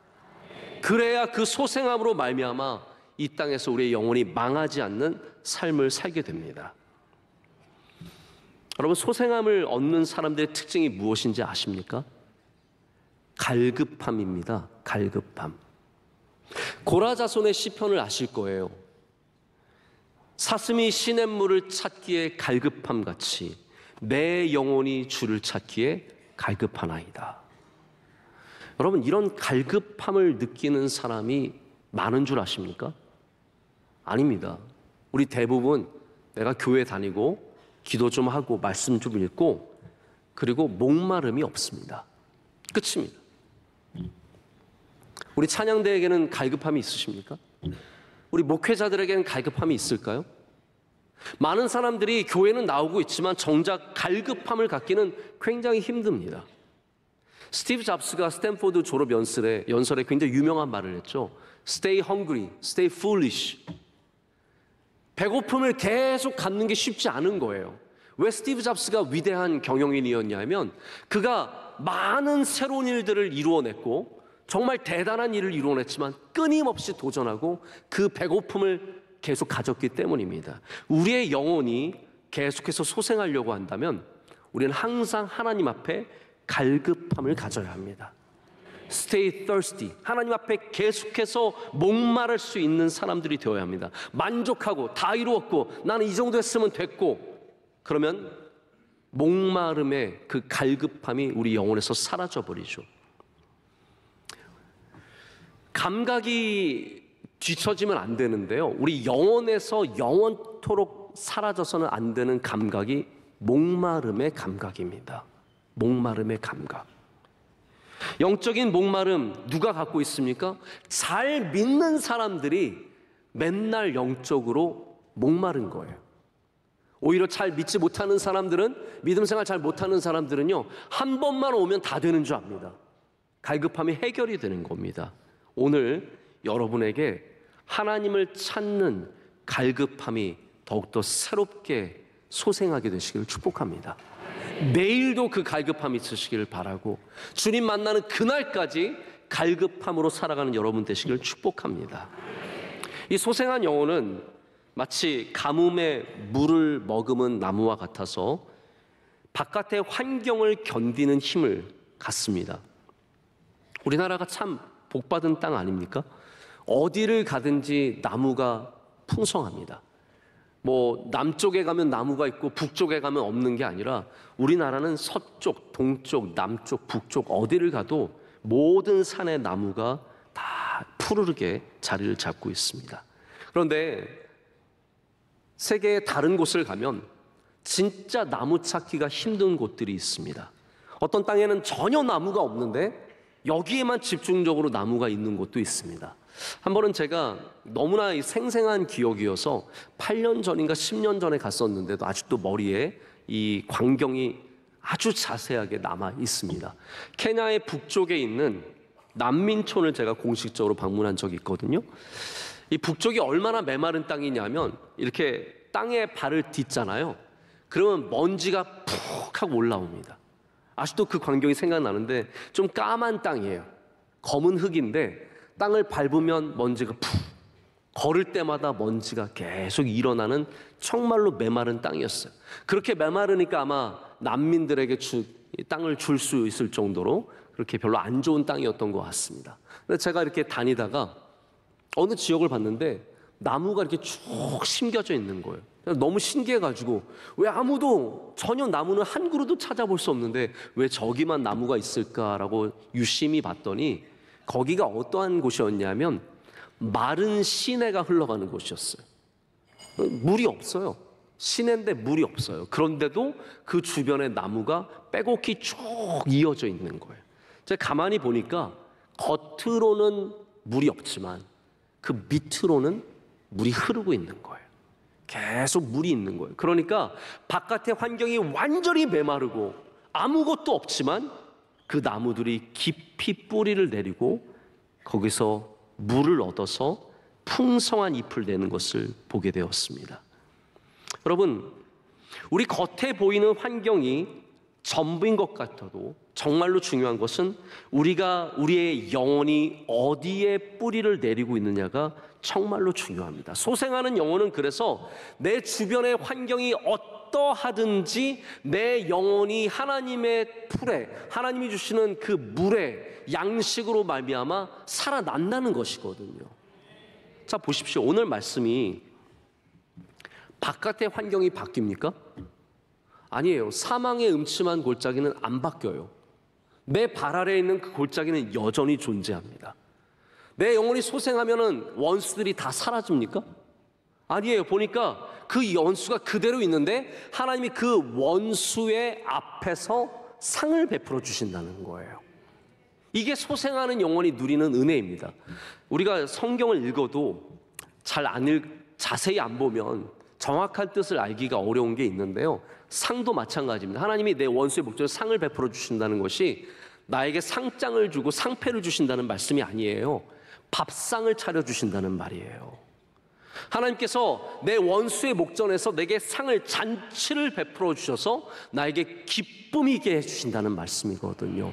그래야 그 소생함으로 말미암아 이 땅에서 우리의 영혼이 망하지 않는 삶을 살게 됩니다. 여러분, 소생함을 얻는 사람들의 특징이 무엇인지 아십니까? 갈급함입니다. 갈급함. 고라자손의 시편을 아실 거예요. 사슴이 시냇물을 찾기에 갈급함 같이 내 영혼이 주를 찾기에 갈급하나이다. 여러분, 이런 갈급함을 느끼는 사람이 많은 줄 아십니까? 아닙니다. 우리 대부분 내가 교회 다니고 기도 좀 하고 말씀 좀 읽고 그리고 목마름이 없습니다. 끝입니다. 우리 찬양대에게는 갈급함이 있으십니까? 우리 목회자들에게는 갈급함이 있을까요? 많은 사람들이 교회는 나오고 있지만 정작 갈급함을 갖기는 굉장히 힘듭니다. 스티브 잡스가 스탠포드 졸업 연설에 굉장히 유명한 말을 했죠. Stay hungry, stay foolish. 배고픔을 계속 갖는 게 쉽지 않은 거예요. 왜 스티브 잡스가 위대한 경영인이었냐면 그가 많은 새로운 일들을 이루어냈고 정말 대단한 일을 이루어냈지만 끊임없이 도전하고 그 배고픔을 계속 가졌기 때문입니다. 우리의 영혼이 계속해서 소생하려고 한다면 우리는 항상 하나님 앞에 갈급함을 가져야 합니다. Stay thirsty. 하나님 앞에 계속해서 목마를 수 있는 사람들이 되어야 합니다. 만족하고 다 이루었고 나는 이 정도 했으면 됐고 그러면 목마름의 그 갈급함이 우리 영혼에서 사라져버리죠. 감각이 뒤처지면 안 되는데요. 우리 영혼에서 영원토록 사라져서는 안 되는 감각이 목마름의 감각입니다. 목마름의 감각. 영적인 목마름 누가 갖고 있습니까? 잘 믿는 사람들이 맨날 영적으로 목마른 거예요. 오히려 잘 믿지 못하는 사람들은, 믿음 생활 잘 못하는 사람들은요, 한 번만 오면 다 되는 줄 압니다. 갈급함이 해결이 되는 겁니다. 오늘 여러분에게 하나님을 찾는 갈급함이 더욱더 새롭게 소생하게 되시기를 축복합니다. 내일도 그 갈급함이 있으시기를 바라고, 주님 만나는 그날까지 갈급함으로 살아가는 여러분 되시기를 축복합니다. 이 소생한 영혼은 마치 가뭄에 물을 머금은 나무와 같아서 바깥의 환경을 견디는 힘을 갖습니다. 우리나라가 참 복받은 땅 아닙니까? 어디를 가든지 나무가 풍성합니다. 뭐 남쪽에 가면 나무가 있고 북쪽에 가면 없는 게 아니라 우리나라는 서쪽, 동쪽, 남쪽, 북쪽 어디를 가도 모든 산의 나무가 다 푸르르게 자리를 잡고 있습니다. 그런데 세계의 다른 곳을 가면 진짜 나무 찾기가 힘든 곳들이 있습니다. 어떤 땅에는 전혀 나무가 없는데 여기에만 집중적으로 나무가 있는 곳도 있습니다. 한 번은 제가 너무나 생생한 기억이어서 8년 전인가 10년 전에 갔었는데도 아직도 머리에 이 광경이 아주 자세하게 남아 있습니다. 케냐의 북쪽에 있는 난민촌을 제가 공식적으로 방문한 적이 있거든요. 이 북쪽이 얼마나 메마른 땅이냐면 이렇게 땅에 발을 딛잖아요. 그러면 먼지가 푹 하고 올라옵니다. 아직도 그 광경이 생각나는데 좀 까만 땅이에요. 검은 흙인데 땅을 밟으면 먼지가 푹, 걸을 때마다 먼지가 계속 일어나는 정말로 메마른 땅이었어요. 그렇게 메마르니까 아마 난민들에게 땅을 줄 수 있을 정도로 그렇게 별로 안 좋은 땅이었던 것 같습니다. 근데 제가 이렇게 다니다가 어느 지역을 봤는데 나무가 이렇게 쭉 심겨져 있는 거예요. 너무 신기해가지고 왜 아무도 전혀 나무는 한 그루도 찾아볼 수 없는데 왜 저기만 나무가 있을까라고 유심히 봤더니 거기가 어떠한 곳이었냐면 마른 시내가 흘러가는 곳이었어요. 물이 없어요. 시내인데 물이 없어요. 그런데도 그 주변에 나무가 빼곡히 쭉 이어져 있는 거예요. 제가 가만히 보니까 겉으로는 물이 없지만 그 밑으로는 물이 흐르고 있는 거예요. 계속 물이 있는 거예요. 그러니까 바깥의 환경이 완전히 메마르고 아무것도 없지만 그 나무들이 깊이 뿌리를 내리고 거기서 물을 얻어서 풍성한 잎을 내는 것을 보게 되었습니다. 여러분, 우리 겉에 보이는 환경이 전부인 것 같아도 정말로 중요한 것은 우리의 영혼이 어디에 뿌리를 내리고 있느냐가 정말로 중요합니다. 소생하는 영혼은 그래서 내 주변의 환경이 어떠하든지 내 영혼이 하나님의 풀에, 하나님이 주시는 그 물에 양식으로 말미암아 살아난다는 것이거든요. 자, 보십시오. 오늘 말씀이 바깥의 환경이 바뀝니까? 아니에요. 사망의 음침한 골짜기는 안 바뀌어요. 내 발 아래에 있는 그 골짜기는 여전히 존재합니다. 내 영혼이 소생하면은 원수들이 다 사라집니까? 아니에요. 보니까 그 원수가 그대로 있는데 하나님이 그 원수의 앞에서 상을 베풀어 주신다는 거예요. 이게 소생하는 영혼이 누리는 은혜입니다. 우리가 성경을 읽어도 자세히 안 보면 정확한 뜻을 알기가 어려운 게 있는데요. 상도 마찬가지입니다. 하나님이 내 원수의 목전에 상을 베풀어 주신다는 것이 나에게 상장을 주고 상패를 주신다는 말씀이 아니에요. 밥상을 차려주신다는 말이에요. 하나님께서 내 원수의 목전에서 내게 상을, 잔치를 베풀어 주셔서 나에게 기쁨이 있게 해주신다는 말씀이거든요.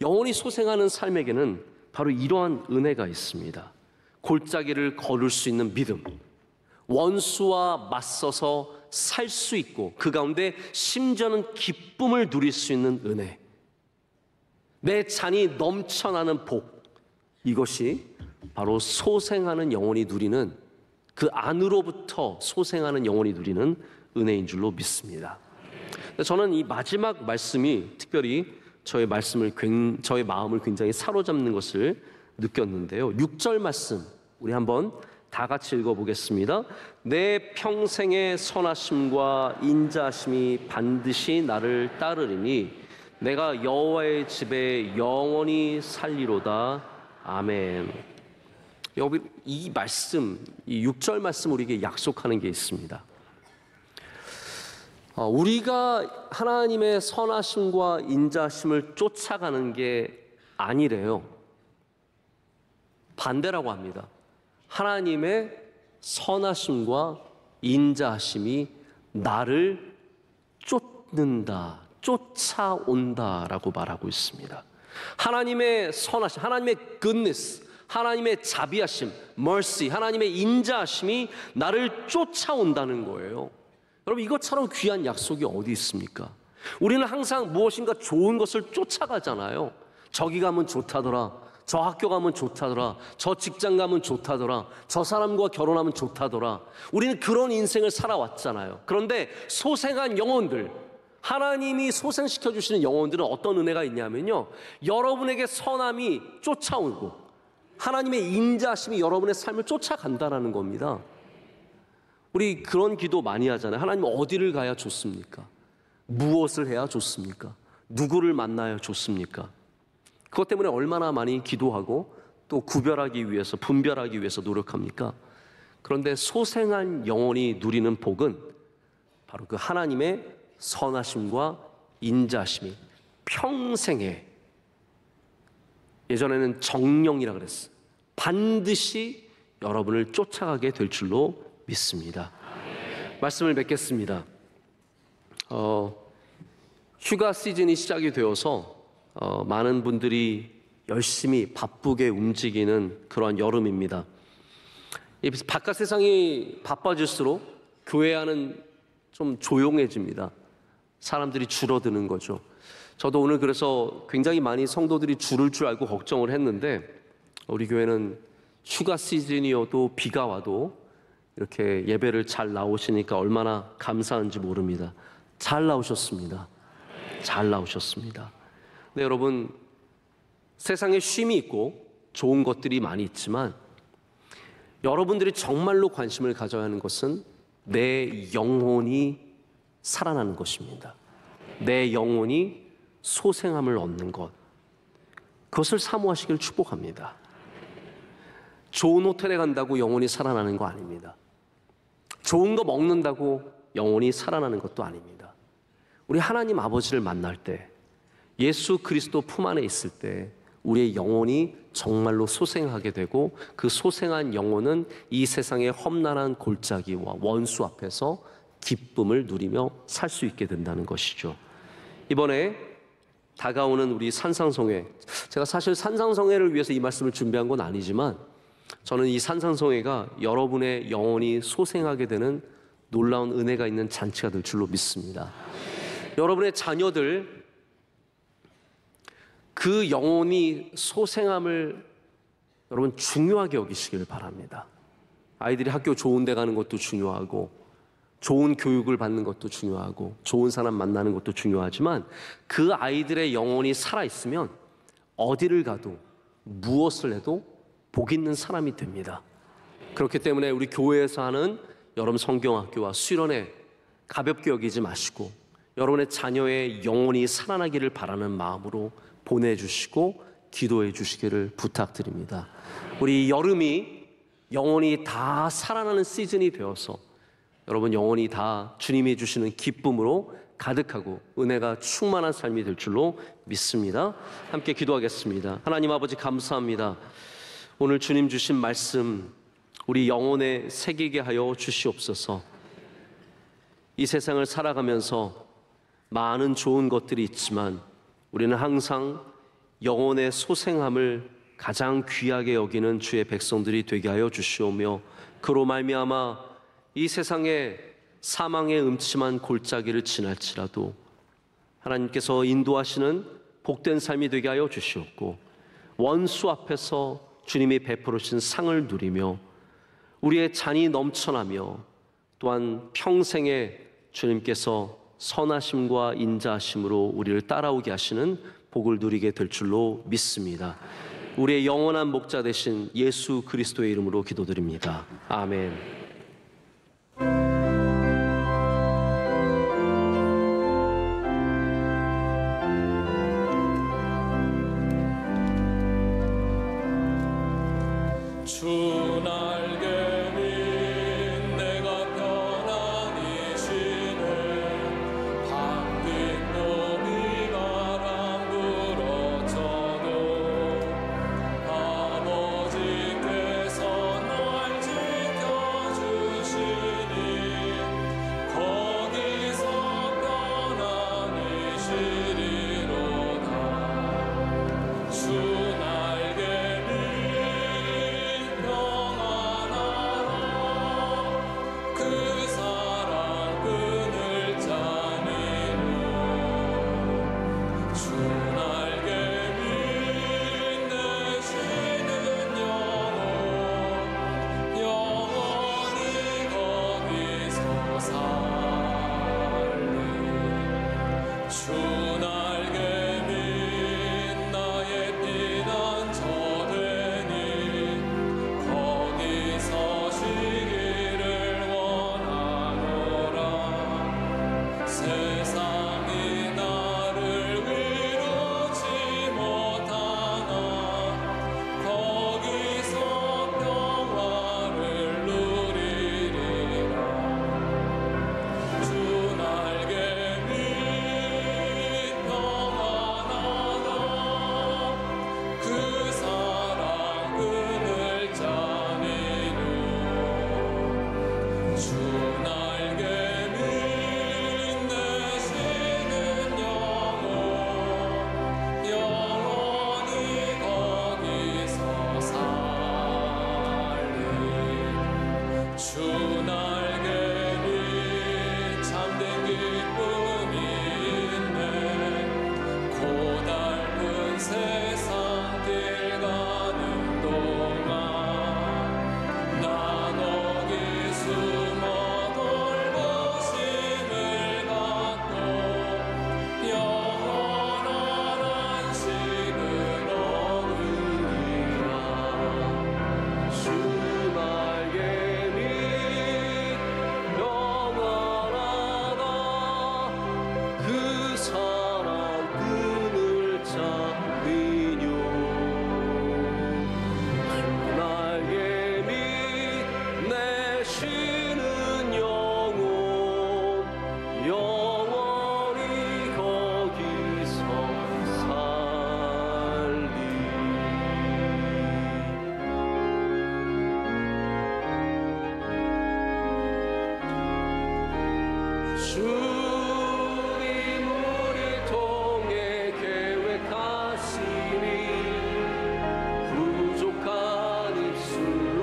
영혼이 소생하는 삶에게는 바로 이러한 은혜가 있습니다. 골짜기를 걸을 수 있는 믿음, 원수와 맞서서 살 수 있고 그 가운데 심지어는 기쁨을 누릴 수 있는 은혜, 내 잔이 넘쳐나는 복, 이것이 바로 소생하는 영혼이 누리는, 그 안으로부터 소생하는 영혼이 누리는 은혜인 줄로 믿습니다. 저는 이 마지막 말씀이 특별히 저의 마음을 굉장히 사로잡는 것을 느꼈는데요. 6절 말씀 우리 한번 다 같이 읽어보겠습니다. 내 평생의 선하심과 인자하심이 반드시 나를 따르리니 내가 여호와의 집에 영원히 살리로다. 아멘. 여기 이 말씀, 이 6절 말씀 우리에게 약속하는 게 있습니다. 우리가 하나님의 선하심과 인자하심을 쫓아가는 게 아니래요. 반대라고 합니다. 하나님의 선하심과 인자하심이 나를 쫓는다, 쫓아온다라고 말하고 있습니다. 하나님의 선하심, 하나님의 goodness, 하나님의 자비하심, mercy, 하나님의 인자하심이 나를 쫓아온다는 거예요. 여러분, 이것처럼 귀한 약속이 어디 있습니까? 우리는 항상 무엇인가 좋은 것을 쫓아가잖아요. 저기 가면 좋다더라, 저 학교 가면 좋다더라, 저 직장 가면 좋다더라, 저 사람과 결혼하면 좋다더라. 우리는 그런 인생을 살아왔잖아요. 그런데 소생한 영혼들, 하나님이 소생시켜 주시는 영혼들은 어떤 은혜가 있냐면요, 여러분에게 선함이 쫓아오고 하나님의 인자하심이 여러분의 삶을 쫓아간다는 겁니다. 우리 그런 기도 많이 하잖아요. 하나님, 어디를 가야 좋습니까? 무엇을 해야 좋습니까? 누구를 만나야 좋습니까? 그것 때문에 얼마나 많이 기도하고 또 구별하기 위해서, 분별하기 위해서 노력합니까? 그런데 소생한 영혼이 누리는 복은 바로 그 하나님의 선하심과 인자하심이 평생에, 예전에는 정령이라 그랬어요, 반드시 여러분을 쫓아가게 될 줄로 믿습니다. 말씀을 맺겠습니다. 휴가 시즌이 시작이 되어서 많은 분들이 열심히 바쁘게 움직이는 그러한 여름입니다. 바깥 세상이 바빠질수록 교회 안은 좀 조용해집니다. 사람들이 줄어드는 거죠. 저도 오늘 그래서 굉장히 많이 성도들이 줄을 줄 알고 걱정을 했는데, 우리 교회는 휴가 시즌이어도 비가 와도 이렇게 예배를 잘 나오시니까 얼마나 감사한지 모릅니다. 잘 나오셨습니다. 잘 나오셨습니다. 네, 여러분, 세상에 쉼이 있고 좋은 것들이 많이 있지만 여러분들이 정말로 관심을 가져야 하는 것은 내 영혼이 살아나는 것입니다. 내 영혼이 소생함을 얻는 것, 그것을 사모하시길 축복합니다. 좋은 호텔에 간다고 영혼이 살아나는 거 아닙니다. 좋은 거 먹는다고 영혼이 살아나는 것도 아닙니다. 우리 하나님 아버지를 만날 때, 예수 그리스도 품 안에 있을 때 우리의 영혼이 정말로 소생하게 되고, 그 소생한 영혼은 이 세상의 험난한 골짜기와 원수 앞에서 기쁨을 누리며 살 수 있게 된다는 것이죠. 이번에 다가오는 우리 산상송회, 제가 사실 산상송회를 위해서 이 말씀을 준비한 건 아니지만 저는 이 산상송회가 여러분의 영혼이 소생하게 되는 놀라운 은혜가 있는 잔치가 될 줄로 믿습니다. 여러분의 자녀들, 그 영혼이 소생함을 여러분 중요하게 여기시길 바랍니다. 아이들이 학교 좋은 데 가는 것도 중요하고, 좋은 교육을 받는 것도 중요하고, 좋은 사람 만나는 것도 중요하지만 그 아이들의 영혼이 살아있으면 어디를 가도 무엇을 해도 복 있는 사람이 됩니다. 그렇기 때문에 우리 교회에서 하는 여러분 성경학교와 수련회 가볍게 여기지 마시고 여러분의 자녀의 영혼이 살아나기를 바라는 마음으로 보내주시고 기도해 주시기를 부탁드립니다. 우리 여름이 영혼이 다 살아나는 시즌이 되어서 여러분 영혼이 다 주님이 주시는 기쁨으로 가득하고 은혜가 충만한 삶이 될 줄로 믿습니다. 함께 기도하겠습니다. 하나님 아버지, 감사합니다. 오늘 주님 주신 말씀 우리 영혼에 새기게 하여 주시옵소서. 이 세상을 살아가면서 많은 좋은 것들이 있지만 우리는 항상 영혼의 소생함을 가장 귀하게 여기는 주의 백성들이 되게 하여 주시오며, 그로 말미암아 이 세상에 사망의 음침한 골짜기를 지날지라도 하나님께서 인도하시는 복된 삶이 되게 하여 주시옵고, 원수 앞에서 주님이 베풀어 주신 상을 누리며 우리의 잔이 넘쳐나며 또한 평생에 주님께서 선하심과 인자하심으로 우리를 따라오게 하시는 복을 누리게 될 줄로 믿습니다. 우리의 영원한 목자 되신 예수 그리스도의 이름으로 기도드립니다. 아멘. 주 날개는 내가 편안히 쉬는 밤빛 봄이 바람 불어쳐도 아버지께서 날 지켜주시니 거기서 편안히 쉬리로다. 주 날개는 그 사랑 끈을 짜니로 주 날개 빛내시는 영원히 거기서 살리. 주 날개 빛 나의 피난처 되니 거기서 쉬기를 원하노라. 세상이 나를 위로치 못하나 거기서 평화를 누리리라. 주 날개 빛 평안하다. 그 사랑 끈을 짜니로 주 날개 빛내시는 영원히 거기서 살리. 주 날개 빛 참된 기쁨이 있네. 고달픈 세상 길 가는 동안 난 어디 숨어 돌보심을 받고 영원한 안식을 얻으리라. 주 날개 빛 영원하다. 그 사랑 끈을 잡으뇨. 주 날개 빛내시는 영원히 거기서 살리. 주님 우리 통해 계획하시니 부족한 입술로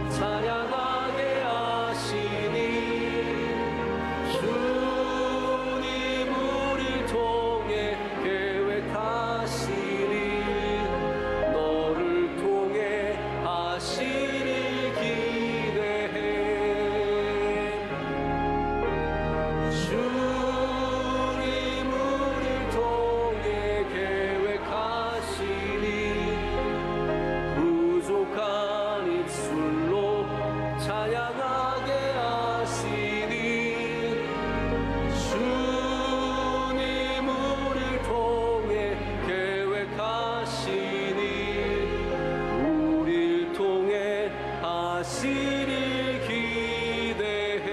찬양하게 하시니. 주님 우리 통해 계획하시니 너를 통해 하시니 기대해. 주님 우리 통해 계획하시니 부족한 입술로 찬양하게 하시니. 주님 우리 통해 계획하시니 우릴 통해 하시니 기대해.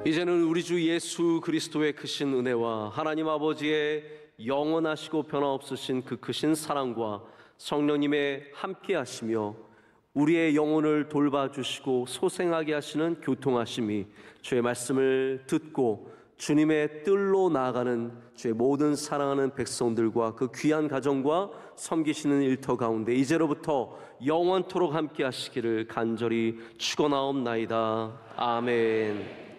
이제는 우리 주 예수 그리스도의 크신 은혜와 하나님 아버지의 영원하시고 변화없으신 그 크신 사랑과 성령님의 함께하시며 우리의 영혼을 돌봐주시고 소생하게 하시는 교통하심이 주의 말씀을 듣고 주님의 뜰로 나아가는 주의 모든 사랑하는 백성들과 그 귀한 가정과 섬기시는 일터 가운데 이제로부터 영원토록 함께 하시기를 간절히 축원하옵나이다. 아멘.